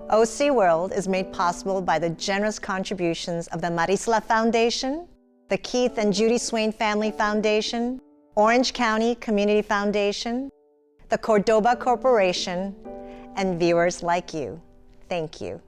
OC World is made possible by the generous contributions of the Marisla Foundation, the Keith and Judy Swain Family Foundation, Orange County Community Foundation, the Cordoba Corporation, and viewers like you. Thank you.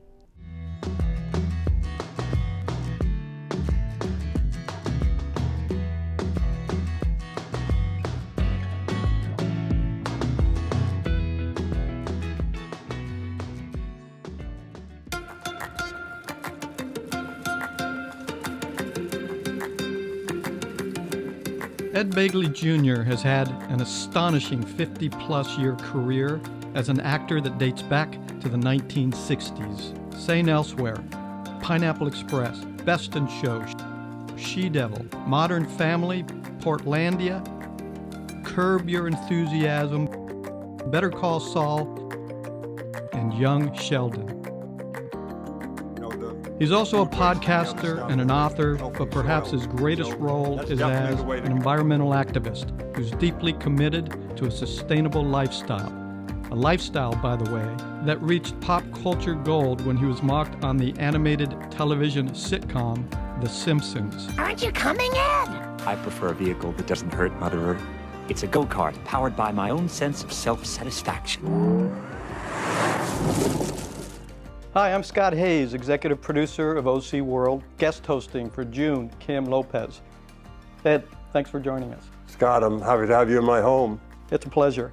Ed Begley Jr. has had an astonishing 50-plus year career as an actor that dates back to the 1960s. St. Elsewhere, Pineapple Express, Best in Show, She-Devil, Modern Family, Portlandia, Curb Your Enthusiasm, Better Call Saul, and Young Sheldon. He's also a podcaster and an author, but perhaps his greatest role is as an environmental activist who's deeply committed to a sustainable lifestyle. A lifestyle, by the way, that reached pop culture gold when he was mocked on the animated television sitcom The Simpsons. Aren't you coming in? I prefer a vehicle that doesn't hurt Mother Earth. It's a go-kart powered by my own sense of self-satisfaction. Hi, I'm Scott Hayes, executive producer of OC World, guest hosting for June Kim Lopez. Ed, thanks for joining us. Scott, I'm happy to have you in my home. It's a pleasure.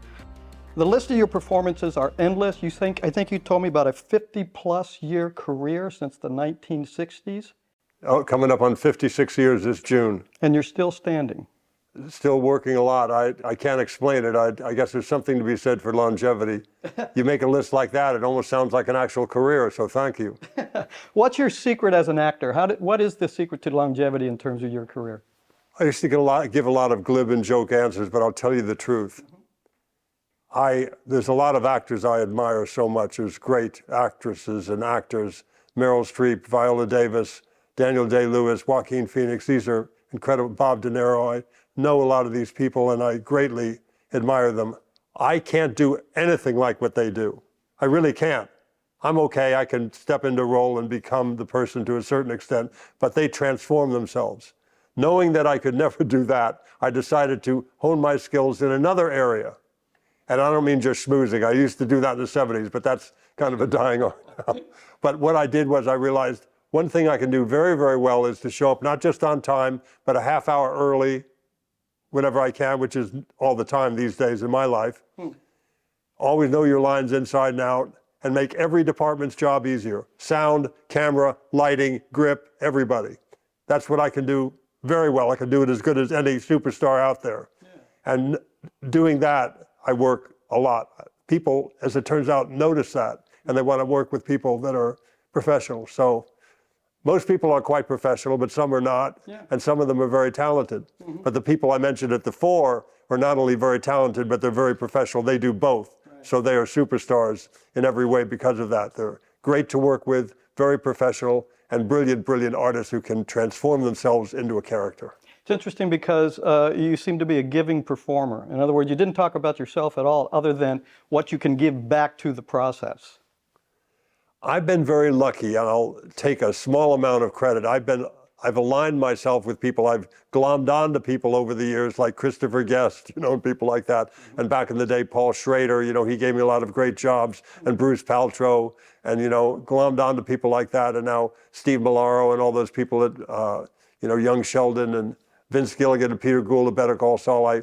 The list of your performances are endless. I think you told me about a 50-plus year career since the 1960s. Oh, coming up on 56 years this June. And you're still standing. Still working a lot. I can't explain it. I guess there's something to be said for longevity. You make a list like that, it almost sounds like an actual career, so thank you. What's your secret as an actor? What is the secret to longevity in terms of your career? I used to give a lot of glib and joke answers, but I'll tell you the truth. There's a lot of actors I admire so much. There's great actresses and actors, Meryl Streep, Viola Davis, Daniel Day-Lewis, Joaquin Phoenix. These are incredible. Bob De Niro. I know a lot of these people and I greatly admire them. I can't do anything like what they do. I really can't. I'm okay, I can step into a role and become the person to a certain extent, but they transform themselves. Knowing that I could never do that, I decided to hone my skills in another area. And I don't mean just schmoozing. I used to do that in the 70s, but that's kind of a dying art now. But what I did was I realized one thing I can do very, very well is to show up not just on time, but a half hour early, whenever I can, which is all the time these days in my life. Always know your lines inside and out and make every department's job easier. Sound, camera, lighting, grip, everybody. That's what I can do very well. I can do it as good as any superstar out there. Yeah. And doing that, I work a lot. People, as it turns out, notice that, and they want to work with people that are professional. So most people are quite professional, but some are not, and some of them are very talented. But the people I mentioned at the fore are not only very talented, but they're very professional. They do both. Right. So they are superstars in every way because of that. They're great to work with, very professional, and brilliant, brilliant artists who can transform themselves into a character. It's interesting because you seem to be a giving performer. In other words, you didn't talk about yourself at all other than what you can give back to the process. I've been very lucky, and I'll take a small amount of credit. I've aligned myself with people. I've glommed on to people over the years, like Christopher Guest, and people like that. And back in the day, Paul Schrader, he gave me a lot of great jobs, and Bruce Paltrow, and, glommed on to people like that. And now Steve Milaro and all those people at, Young Sheldon and Vince Gilligan and Peter Gould at Better Call Saul.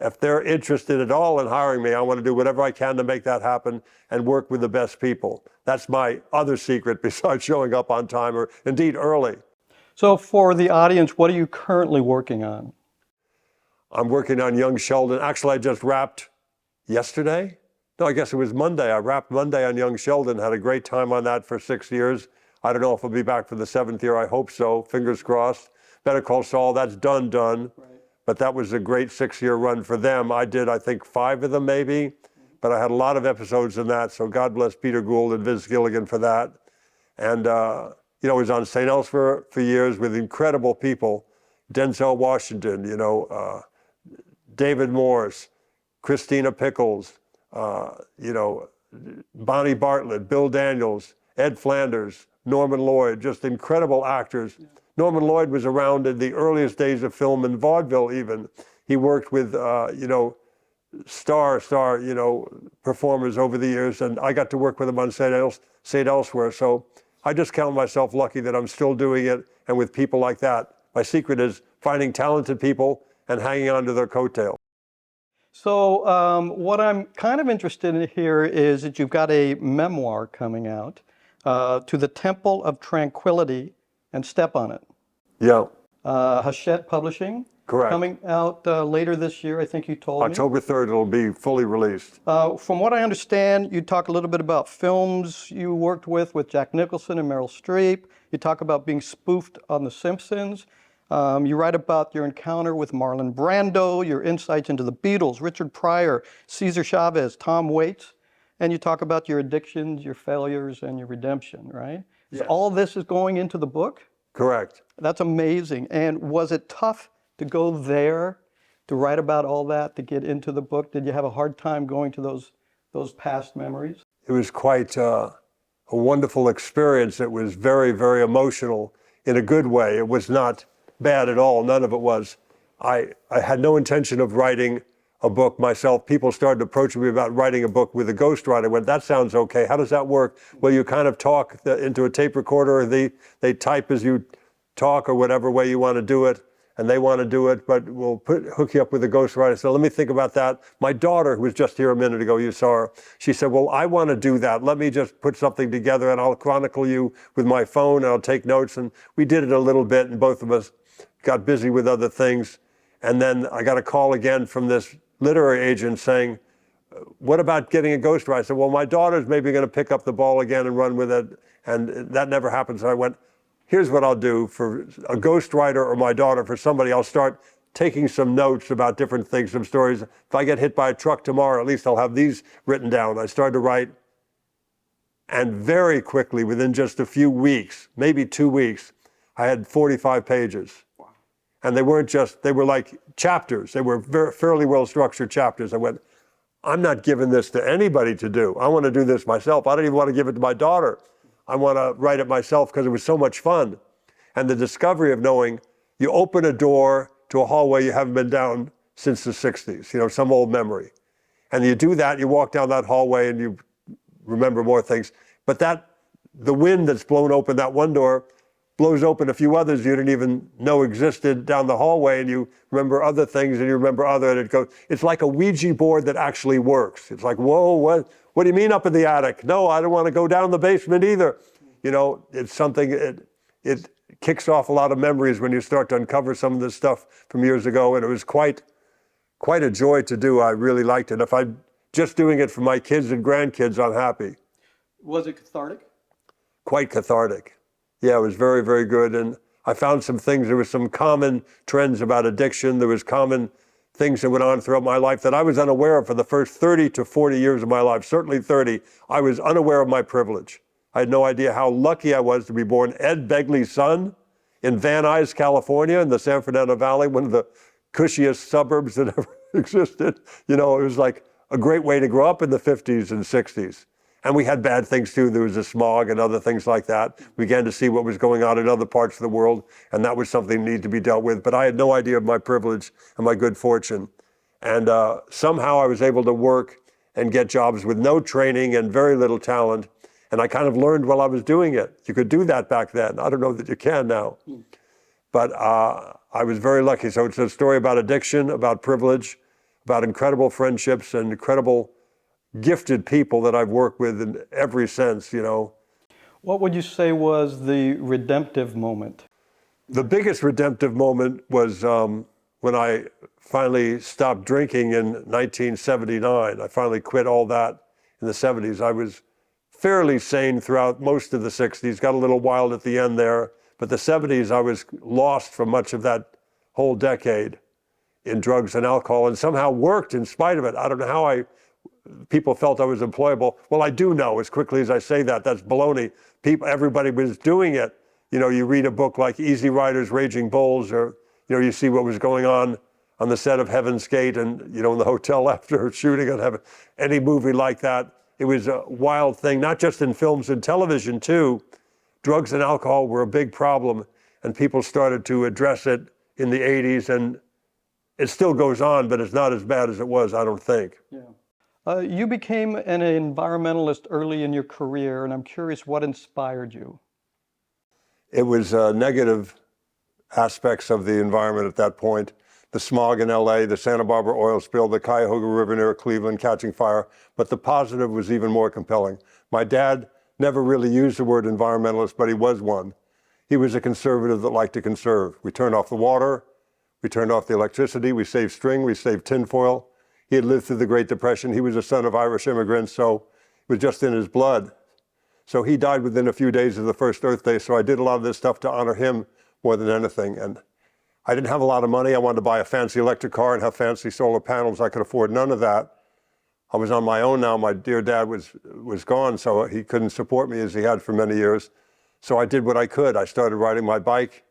If they're interested at all in hiring me, I want to do whatever I can to make that happen and work with the best people. That's my other secret besides showing up on time or indeed early. So for the audience, what are you currently working on? I'm working on Young Sheldon. Actually, I just wrapped yesterday. No, I guess it was Monday. I wrapped Monday on Young Sheldon, had a great time on that for 6 years. I don't know if I'll be back for the 7th year. I hope so, fingers crossed. Better Call Saul, that's done. Right. But that was a great 6-year run for them. I did, I think, 5 of them maybe, but I had a lot of episodes in that, so God bless Peter Gould and Vince Gilligan for that. And, I was on St. Elsewhere for years with incredible people, Denzel Washington, David Morse, Christina Pickles, Bonnie Bartlett, Bill Daniels, Ed Flanders, Norman Lloyd, just incredible actors. Yeah. Norman Lloyd was around in the earliest days of film and vaudeville even. He worked with, star, performers over the years, and I got to work with him on St. Elsewhere. So I just count myself lucky that I'm still doing it, and with people like that. My secret is finding talented people and hanging on to their coattail. So what I'm kind of interested in here is that you've got a memoir coming out, To the Temple of Tranquility and Step on It. Yeah. Hachette Publishing. Correct. Coming out later this year, I think you told me. October 3rd, it'll be fully released. From what I understand, you talk a little bit about films you worked with Jack Nicholson and Meryl Streep. You talk about being spoofed on The Simpsons. You write about your encounter with Marlon Brando, your insights into the Beatles, Richard Pryor, Cesar Chavez, Tom Waits, and you talk about your addictions, your failures, and your redemption, right? Yes. So all this is going into the book? Correct. That's amazing. And was it tough to go there, to write about all that, to get into the book? Did you have a hard time going to those past memories? It was quite a wonderful experience. It was very, very emotional in a good way. It was not bad at all. None of it was. I had no intention of writing a book myself. People started approaching me about writing a book with a ghostwriter. I went, that sounds okay. How does that work? Well, you kind of talk into a tape recorder. They type as you talk or whatever way you want to do it. And they want to do it, but we'll hook you up with a ghostwriter. So let me think about that. My daughter, who was just here a minute ago, you saw her, she said, well, I want to do that. Let me just put something together and I'll chronicle you with my phone and I'll take notes. And we did it a little bit and both of us got busy with other things. And then I got a call again from this literary agent saying, what about getting a ghostwriter? I said, well, my daughter's maybe going to pick up the ball again and run with it. And that never happened. So I went, here's what I'll do for a ghostwriter or my daughter, for somebody, I'll start taking some notes about different things, some stories. If I get hit by a truck tomorrow, at least I'll have these written down. I started to write, and very quickly, within just a few weeks, maybe 2 weeks, I had 45 pages. Wow. And they were like chapters. They were fairly well-structured chapters. I went, I'm not giving this to anybody to do. I want to do this myself. I don't even want to give it to my daughter. I want to write it myself because it was so much fun. And the discovery of knowing you open a door to a hallway you haven't been down since the 60s, some old memory. And you do that, you walk down that hallway and you remember more things. But the wind that's blown open that one door blows open a few others you didn't even know existed down the hallway, and you remember other things and you remember other, and it's like a Ouija board that actually works. It's like, whoa, what do you mean up in the attic? No, I don't want to go down the basement either. It's something, it kicks off a lot of memories when you start to uncover some of this stuff from years ago, and it was quite a joy to do. I really liked it. If I'm just doing it for my kids and grandkids, I'm happy. Was it cathartic? Quite cathartic. Yeah, it was very, very good. And I found some things, there was some common trends about addiction. There was common things that went on throughout my life that I was unaware of for the first 30 to 40 years of my life, certainly 30. I was unaware of my privilege. I had no idea how lucky I was to be born Ed Begley's son in Van Nuys, California, in the San Fernando Valley, one of the cushiest suburbs that ever existed. It was like a great way to grow up in the 50s and 60s. And we had bad things too. There was the smog and other things like that. We began to see what was going on in other parts of the world, and that was something that needed to be dealt with. But I had no idea of my privilege and my good fortune. And somehow I was able to work and get jobs with no training and very little talent. And I kind of learned while I was doing it. You could do that back then. I don't know that you can now. But I was very lucky. So it's a story about addiction, about privilege, about incredible friendships and incredible gifted people that I've worked with in every sense, What would you say was the redemptive moment? The biggest redemptive moment was when I finally stopped drinking in 1979. I finally quit all that in the 70s. I was fairly sane throughout most of the 60s, got a little wild at the end there, but the 70s I was lost for much of that whole decade in drugs and alcohol, and somehow worked in spite of it. I don't know how people felt I was employable. Well, I do know, as quickly as I say that, that's baloney. Everybody was doing it. You read a book like Easy Riders, Raging Bulls, or, you see what was going on the set of Heaven's Gate and, in the hotel after shooting on Heaven. Any movie like that, it was a wild thing, not just in films and television too. Drugs and alcohol were a big problem, and people started to address it in the 80s, and it still goes on, but it's not as bad as it was, I don't think. Yeah. You became an environmentalist early in your career, and I'm curious what inspired you? It was negative aspects of the environment at that point. The smog in LA, the Santa Barbara oil spill, the Cuyahoga River near Cleveland catching fire, but the positive was even more compelling. My dad never really used the word environmentalist, but he was one. He was a conservative that liked to conserve. We turned off the water, we turned off the electricity, we saved string, we saved tinfoil. He had lived through the Great Depression. He was a son of Irish immigrants, so it was just in his blood. So he died within a few days of the first Earth Day, so I did a lot of this stuff to honor him more than anything. And I didn't have a lot of money. I wanted to buy a fancy electric car and have fancy solar panels. I could afford none of that. I was on my own now. My dear dad was gone, so he couldn't support me as he had for many years. So I did what I could. I started riding my bike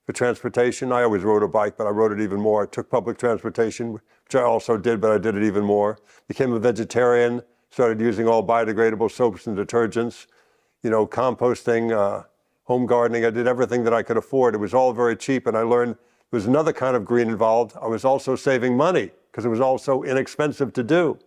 for transportation. I always rode a bike, but I rode it even more. I took public transportation, which I also did, but I did it even more. Became a vegetarian, started using all biodegradable soaps and detergents, composting, home gardening. I did everything that I could afford. It was all very cheap, and I learned there was another kind of green involved. I was also saving money because it was all so inexpensive to do.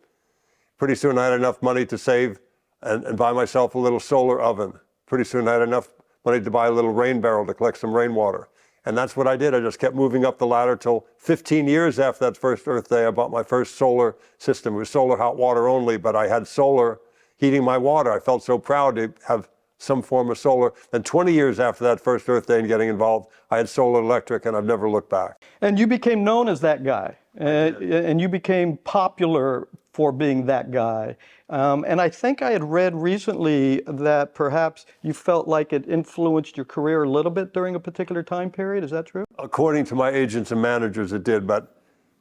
Pretty soon I had enough money to save and buy myself a little solar oven. Pretty soon I had enough money to buy a little rain barrel to collect some rainwater. And that's what I did. I just kept moving up the ladder till 15 years after that first Earth Day, I bought my first solar system. It was solar hot water only, but I had solar heating my water. I felt so proud to have some form of solar. And 20 years after that first Earth Day and getting involved, I had solar electric, and I've never looked back. And you became known as that guy, and you became popular for being that guy. And I think I had read recently that perhaps you felt like it influenced your career a little bit during a particular time period. Is that true? According to my agents and managers, it did, but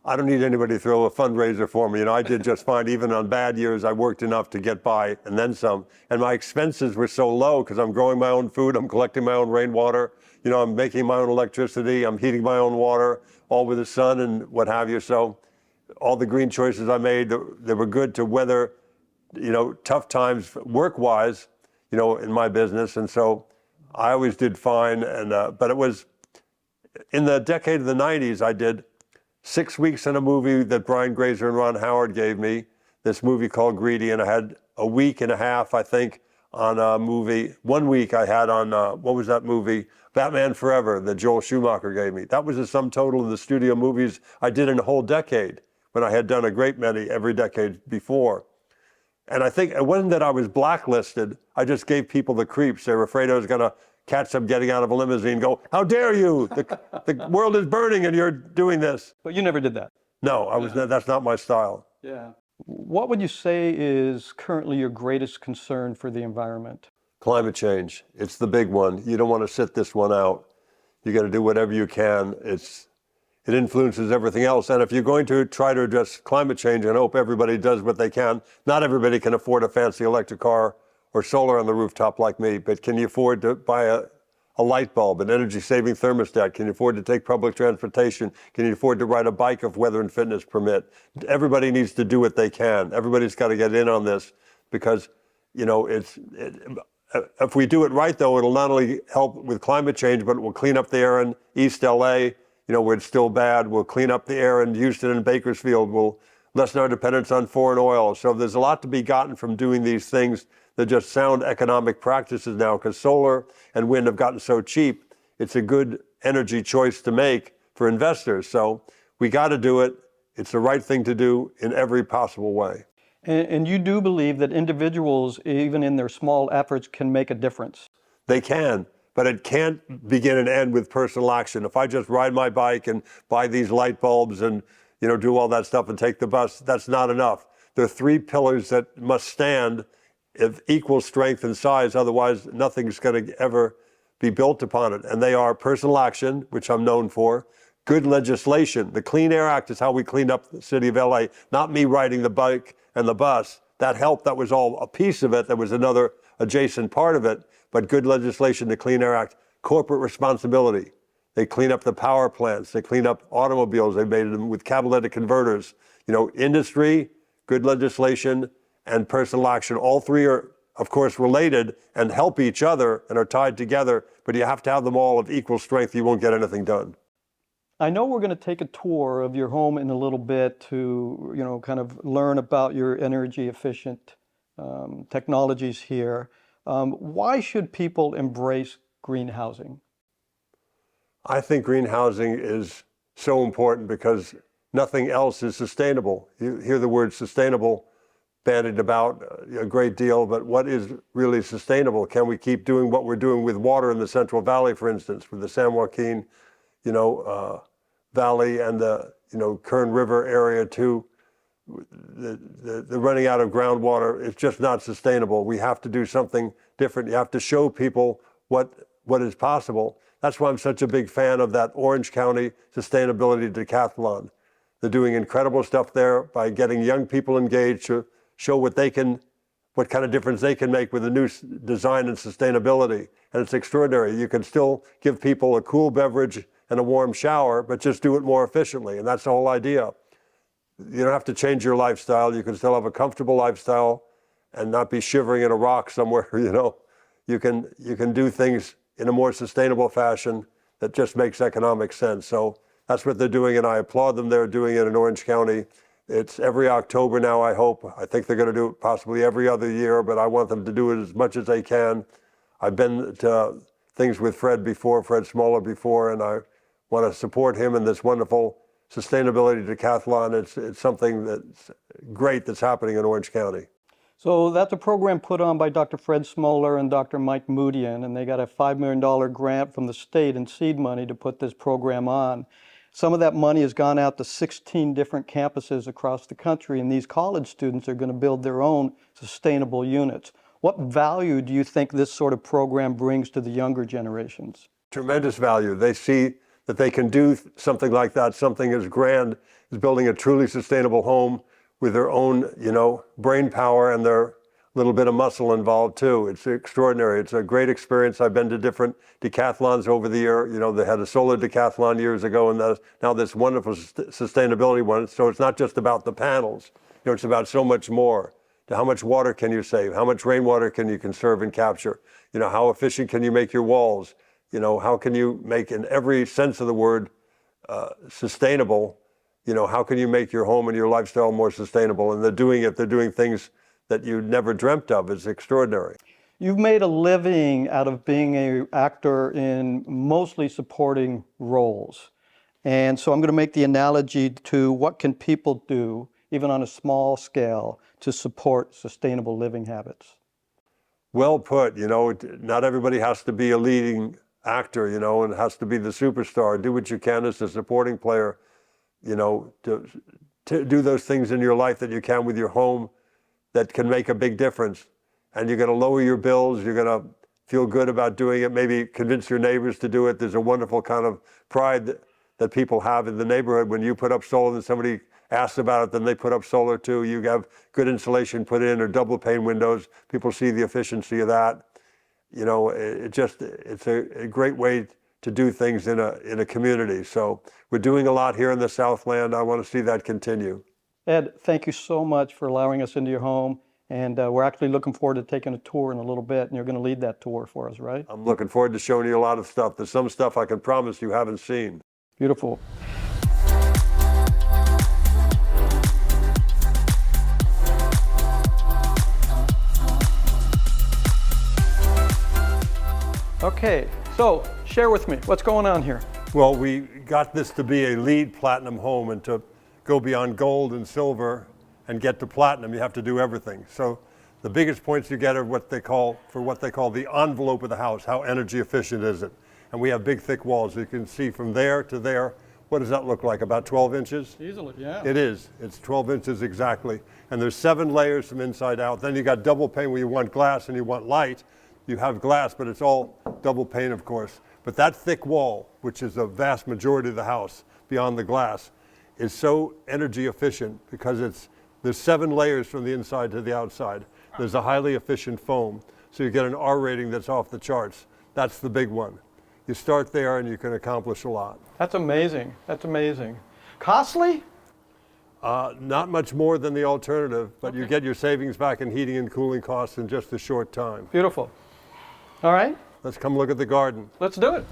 I don't need anybody to throw a fundraiser for me. I did just fine. Even on bad years, I worked enough to get by and then some. And my expenses were so low because I'm growing my own food, I'm collecting my own rainwater, I'm making my own electricity, I'm heating my own water, all with the sun and what have you. So all the green choices I made, they were good to weather, tough times work-wise, in my business. And so I always did fine. And but it was in the decade of the 90s, I did 6 weeks in a movie that Brian Grazer and Ron Howard gave me, this movie called Greedy, and I had a week and a half, I think, on a movie. 1 week I had on, what was that movie? Batman Forever, that Joel Schumacher gave me. That was the sum total of the studio movies I did in a whole decade, when I had done a great many every decade before. And I think it wasn't that I was blacklisted, I just gave people the creeps. They were afraid I was gonna catch them getting out of a limousine and go, "How dare you? The world is burning and you're doing this." But you never did that. No, that's not my style. Yeah. What would you say is currently your greatest concern for the environment? Climate change. It's the big one. You don't want to sit this one out. You got to do whatever you can. It influences everything else. And if you're going to try to address climate change and hope everybody does what they can, not everybody can afford a fancy electric car or solar on the rooftop like me, but can you afford to buy a light bulb, an energy-saving thermostat? Can you afford to take public transportation? Can you afford to ride a bike if weather and fitness permit? Everybody needs to do what they can. Everybody's got to get in on this because, if we do it right, though, it'll not only help with climate change, but it will clean up the air in East LA, where it's still bad. We'll clean up the air in Houston and Bakersfield. We'll lessen our dependence on foreign oil. So there's a lot to be gotten from doing these things. They're just sound economic practices now because solar and wind have gotten so cheap. It's a good energy choice to make for investors. So we got to do it. It's the right thing to do in every possible way. And you do believe that individuals, even in their small efforts, can make a difference? They can, but it can't begin and end with personal action. If I just ride my bike and buy these light bulbs and do all that stuff and take the bus, that's not enough. There are 3 pillars that must stand of equal strength and size, otherwise nothing's going to ever be built upon it. And they are personal action, which I'm known for, good legislation. The Clean Air Act is how we cleaned up the city of LA, not me riding the bike and the bus. That helped, that was all a piece of it, that was another adjacent part of it, but good legislation, the Clean Air Act. Corporate responsibility. They clean up the power plants, they clean up automobiles, they made them with catalytic converters. Industry, good legislation, and personal action. All three are, of course, related and help each other and are tied together, but you have to have them all of equal strength. You won't get anything done. I know we're going to take a tour of your home in a little bit to, kind of learn about your energy efficient technologies here. Why should people embrace green housing? I think green housing is so important because nothing else is sustainable. You hear the word sustainable bandied about a great deal, but what is really sustainable? Can we keep doing what we're doing with water in the Central Valley, for instance, with the San Joaquin, Valley and the, Kern River area too? The running out of groundwater is just not sustainable. We have to do something different. You have to show people what is possible. That's why I'm such a big fan of that Orange County Sustainability Decathlon. They're doing incredible stuff there by getting young people engaged to show what kind of difference they can make with the new design and sustainability. And it's extraordinary. You can still give people a cool beverage and a warm shower, but just do it more efficiently. And that's the whole idea. You don't have to change your lifestyle. You can still have a comfortable lifestyle and not be shivering in a rock somewhere, You can do things in a more sustainable fashion that just makes economic sense. So that's what they're doing, and I applaud them. They're doing it in Orange County. It's every October now, I hope. I think they're going to do it possibly every other year, but I want them to do it as much as they can. I've been to things with Fred Smaller before, and I want to support him in this wonderful sustainability decathlon. It's something that's great that's happening in Orange County. So that's a program put on by Dr. Fred Smoller and Dr. Mike Moodian, and they got a $5 million grant from the state and seed money to put this program on. Some of that money has gone out to 16 different campuses across the country, and these college students are going to build their own sustainable units. What value do you think this sort of program brings to the younger generations? Tremendous value. They see that they can do something like that, something as grand as building a truly sustainable home with their own, brain power and their little bit of muscle involved too. It's extraordinary. It's a great experience. I've been to different decathlons over the year. They had a solar decathlon years ago, and now this wonderful sustainability one. So it's not just about the panels. It's about so much more. How much water can you save? How much rainwater can you conserve and capture? How efficient can you make your walls? How can you make, in every sense of the word, sustainable? How can you make your home and your lifestyle more sustainable? And they're doing it. They're doing things that you never dreamt of. It's extraordinary. You've made a living out of being an actor in mostly supporting roles. And so I'm going to make the analogy to what can people do, even on a small scale, to support sustainable living habits? Well put. Not everybody has to be a leading actor, and has to be the superstar. Do what you can as a supporting player, to do those things in your life that you can with your home that can make a big difference. And you're going to lower your bills. You're going to feel good about doing it. Maybe convince your neighbors to do it. There's a wonderful kind of pride that people have in the neighborhood. When you put up solar and somebody asks about it, then they put up solar too. You have good insulation put in or double pane windows. People see the efficiency of that. It's a great way to do things in a community. So we're doing a lot here in the Southland. I want to see that continue. Ed, thank you so much for allowing us into your home. And we're actually looking forward to taking a tour in a little bit, and you're going to lead that tour for us, right? I'm looking forward to showing you a lot of stuff. There's some stuff I can promise you haven't seen. Beautiful. Okay, so share with me, what's going on here? Well, we got this to be a LEED platinum home, and to go beyond gold and silver and get to platinum, you have to do everything. So the biggest points you get are what they call the envelope of the house. How energy efficient is it? And we have big, thick walls. You can see from there to there. What does that look like? About 12 inches? Easily, yeah. It is. It's 12 inches exactly. And there's 7 layers from inside out. Then you got double pane where you want glass and you want light. You have glass, but it's all double pane, of course. But that thick wall, which is a vast majority of the house beyond the glass, is so energy efficient because there's 7 layers from the inside to the outside. There's a highly efficient foam, so you get an R rating that's off the charts. That's the big one. You start there and you can accomplish a lot. That's amazing. That's amazing. Costly? Not much more than the alternative, but you get your savings back in heating and cooling costs in just a short time. Beautiful. All right. Let's come look at the garden. Let's do it.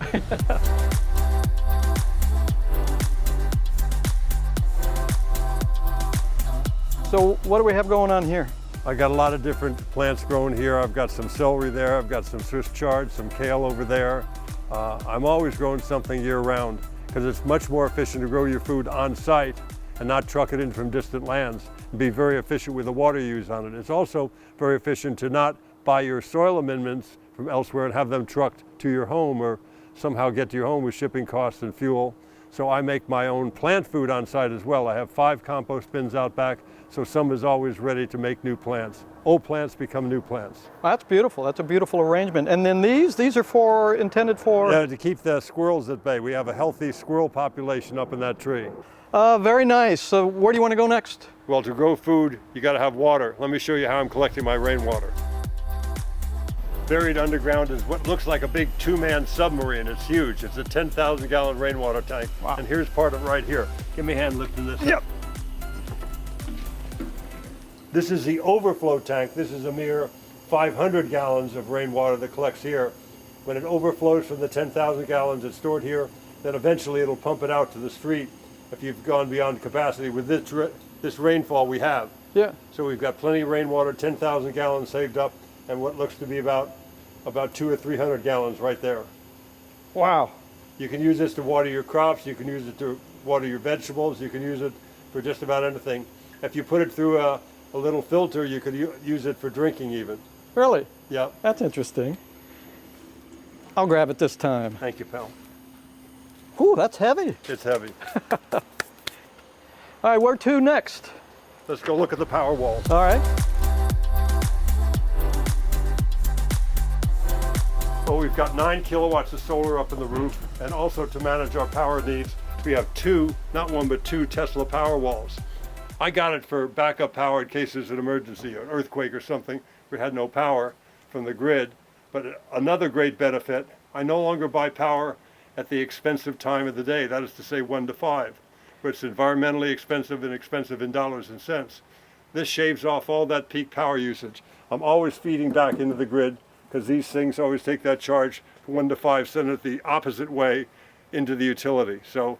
So what do we have going on here? I got a lot of different plants growing here. I've got some celery there. I've got some Swiss chard, some kale over there. I'm always growing something year round because it's much more efficient to grow your food on site and not truck it in from distant lands and be very efficient with the water you use on it. It's also very efficient to not buy your soil amendments from elsewhere and have them trucked to your home or somehow get to your home with shipping costs and fuel. So I make my own plant food on site as well. I have 5 compost bins out back, so some is always ready to make new plants. Old plants become new plants. That's beautiful. That's a beautiful arrangement. And then these are intended for? Yeah, to keep the squirrels at bay. We have a healthy squirrel population up in that tree. Very nice. So where do you want to go next? Well, to grow food, you got to have water. Let me show you how I'm collecting my rainwater. Buried underground is what looks like a big 2-man submarine. It's huge. It's a 10,000-gallon rainwater tank. Wow. And here's part of it right here. Give me a hand lifting this Yep. up. This is the overflow tank. This is a mere 500 gallons of rainwater that collects here. When it overflows from the 10,000 gallons it's stored here, then eventually it'll pump it out to the street if you've gone beyond capacity. With this rainfall we have. Yeah. So we've got plenty of rainwater, 10,000 gallons saved up, and what looks to be about 200 or 300 gallons right there. Wow. You can use this to water your crops, you can use it to water your vegetables, you can use it for just about anything. If you put it through a little filter, you could use it for drinking even. Really? Yeah. That's interesting. I'll grab it this time. Thank you, pal. Ooh, that's heavy. It's heavy. All right, where to next? Let's go look at the power walls. All right. Well, we've got 9 kilowatts of solar up in the roof, and also to manage our power needs, we have 2, not 1, but 2 Tesla power walls. I got it for backup power in case there's an emergency, an earthquake or something. We had no power from the grid. But another great benefit, I no longer buy power at the expensive time of the day, that is to say 1 to 5, where it's environmentally expensive and expensive in dollars and cents. This shaves off all that peak power usage. I'm always feeding back into the grid because these things always take that charge from 1 to 5, send it the opposite way into the utility. So,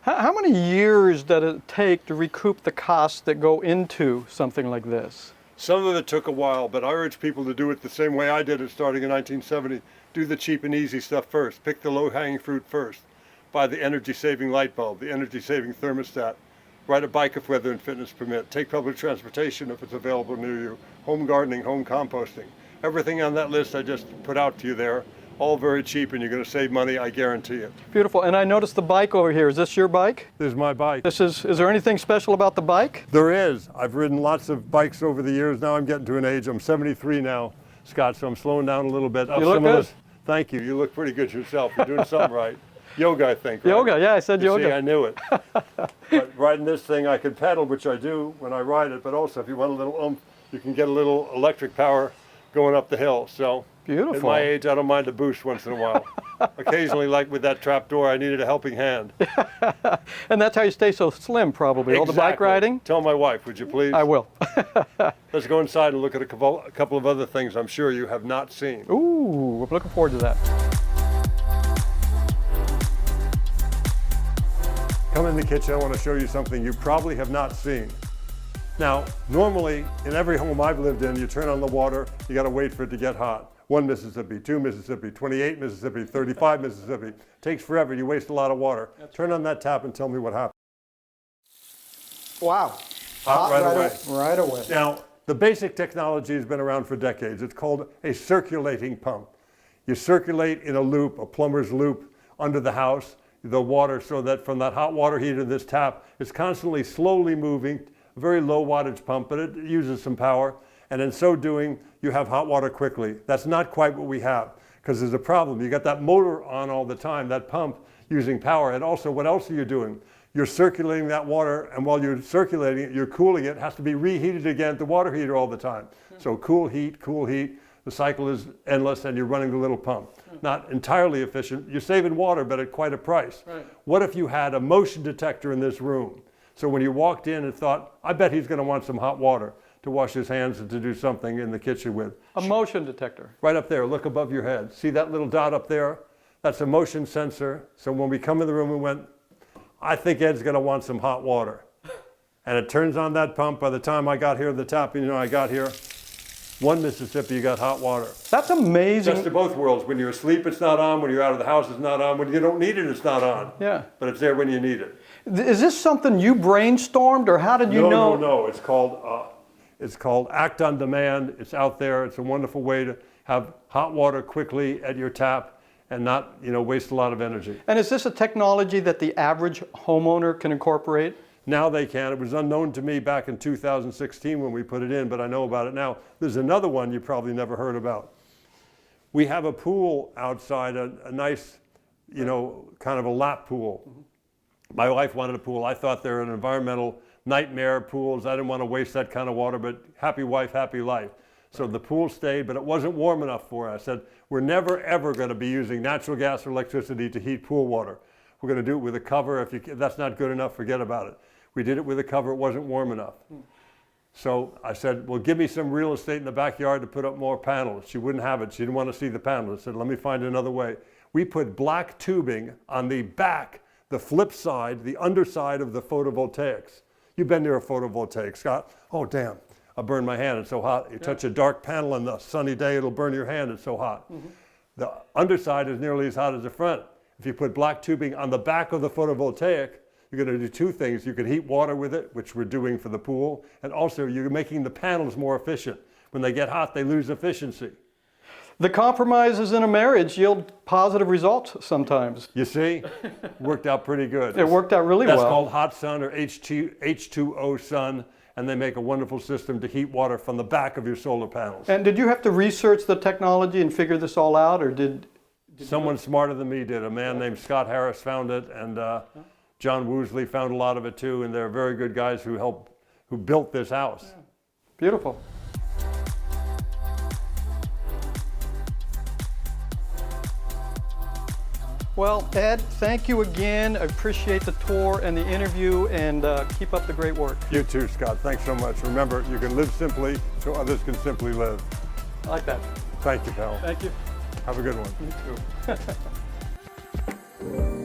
How many years does it take to recoup the costs that go into something like this? some of it took a while, but I urge people to do it the same way I did it starting in 1970. Do the cheap and easy stuff first. Pick the low-hanging fruit first. Buy the energy-saving light bulb, the energy-saving thermostat. Ride a bike if weather and fitness permit. Take public transportation if it's available near you. Home gardening, home composting. Everything on that list I just put out to you there. All very cheap, and you're going to save money, I guarantee it. Beautiful. And I noticed the bike over here. Is this your bike? This is my bike. Is there anything special about the bike? There is. I've ridden lots of bikes over the years. Now I'm getting to an age, I'm 73 now, Scott, so I'm slowing down a little bit. You look good. Thank you. You look pretty good yourself. You're doing something right. Yoga, I think, right? Yoga, yeah, I said You yoga. see, I knew it. But riding this thing, I can pedal, which I do when I ride it, but also if you want a little oomph, you can get a little electric power going up the hill. So Beautiful. at my age, I don't mind a boost once in a while. Occasionally, like with that trap door, I needed a helping hand. And that's how you stay so slim, probably. All the bike Exactly. riding? Tell my wife, would you please? I will. Let's go inside and look at a couple of other things I'm sure you have not seen. Ooh, I'm looking forward to that. Come in the kitchen, I want to show you something you probably have not seen. Now, normally, in every home I've lived in, you turn on the water, you got to wait for it to get hot. 1 Mississippi, 2 Mississippi, 28 Mississippi, 35 Mississippi. Takes forever, you waste a lot of water. Turn on that tap and tell me what happened. Wow. Hot right away. Right away. Now, the basic technology has been around for decades. It's called a circulating pump. You circulate in a loop, a plumber's loop, under the house, the water, so that from that hot water heater to this tap, it's constantly slowly moving, a very low wattage pump, but it uses some power. And in so doing, you have hot water quickly. That's not quite what we have, because there's a problem. You got that motor on all the time, that pump using power. And also, what else are you doing? You're circulating that water, and while you're circulating it, you're cooling it. It has to be reheated again at the water heater all the time. So cool, heat. The cycle is endless, and you're running the little pump. Not entirely efficient. You're saving water, but at quite a price. Right. What if you had a motion detector in this room? So when you walked in and thought, I bet he's going to want some hot water to wash his hands and to do something in the kitchen with. A motion detector. Right up there, look above your head. See that little dot up there? That's a motion sensor. So when we come in the room, we went, I think Ed's going to want some hot water. And it turns on that pump. By the time I got here, the tap, I got here, 1 Mississippi, you got hot water. That's amazing. Best of both worlds. When you're asleep, it's not on. When you're out of the house, it's not on. When you don't need it, it's not on. Yeah. But it's there when you need it. Is this something you brainstormed, or how did you know? No. It's called Act on Demand. It's out there. It's a wonderful way to have hot water quickly at your tap and not, waste a lot of energy. And is this a technology that the average homeowner can incorporate? Now they can. It was unknown to me back in 2016 when we put it in, but I know about it now. There's another one you probably never heard about. We have a pool outside, a nice, kind of a lap pool. Mm-hmm. My wife wanted a pool. I thought they were an environmental nightmare, pools. I didn't want to waste that kind of water, but happy wife, happy life. So the pool stayed, but it wasn't warm enough for us. I said, we're never, ever going to be using natural gas or electricity to heat pool water. We're going to do it with a cover. If that's not good enough, forget about it. We did it with a cover. It wasn't warm enough. So I said, well, give me some real estate in the backyard to put up more panels. She wouldn't have it. She didn't want to see the panels. I said, let me find another way. We put black tubing on the back, the flip side, the underside of the photovoltaics. You've been near a photovoltaic, Scott. Oh, damn. I burned my hand. It's so hot. You touch a dark panel on a sunny day, it'll burn your hand. It's so hot. Mm-hmm. The underside is nearly as hot as the front. If you put black tubing on the back of the photovoltaic, you're going to do two things. You can heat water with it, which we're doing for the pool, and also you're making the panels more efficient. When they get hot, they lose efficiency. The compromises in a marriage yield positive results sometimes. You see? Worked out pretty good. It worked out really well. That's called hot sun or H2O sun, and they make a wonderful system to heat water from the back of your solar panels. And did you have to research the technology and figure this all out, or did someone smarter than me did? A man named Scott Harris found it, and John Woosley found a lot of it too, and they're very good guys who built this house. Yeah. Beautiful. Well, Ed, thank you again. I appreciate the tour and the interview, and keep up the great work. You too, Scott. Thanks so much. Remember, you can live simply so others can simply live. I like that. Thank you, pal. Thank you. Have a good one. You too.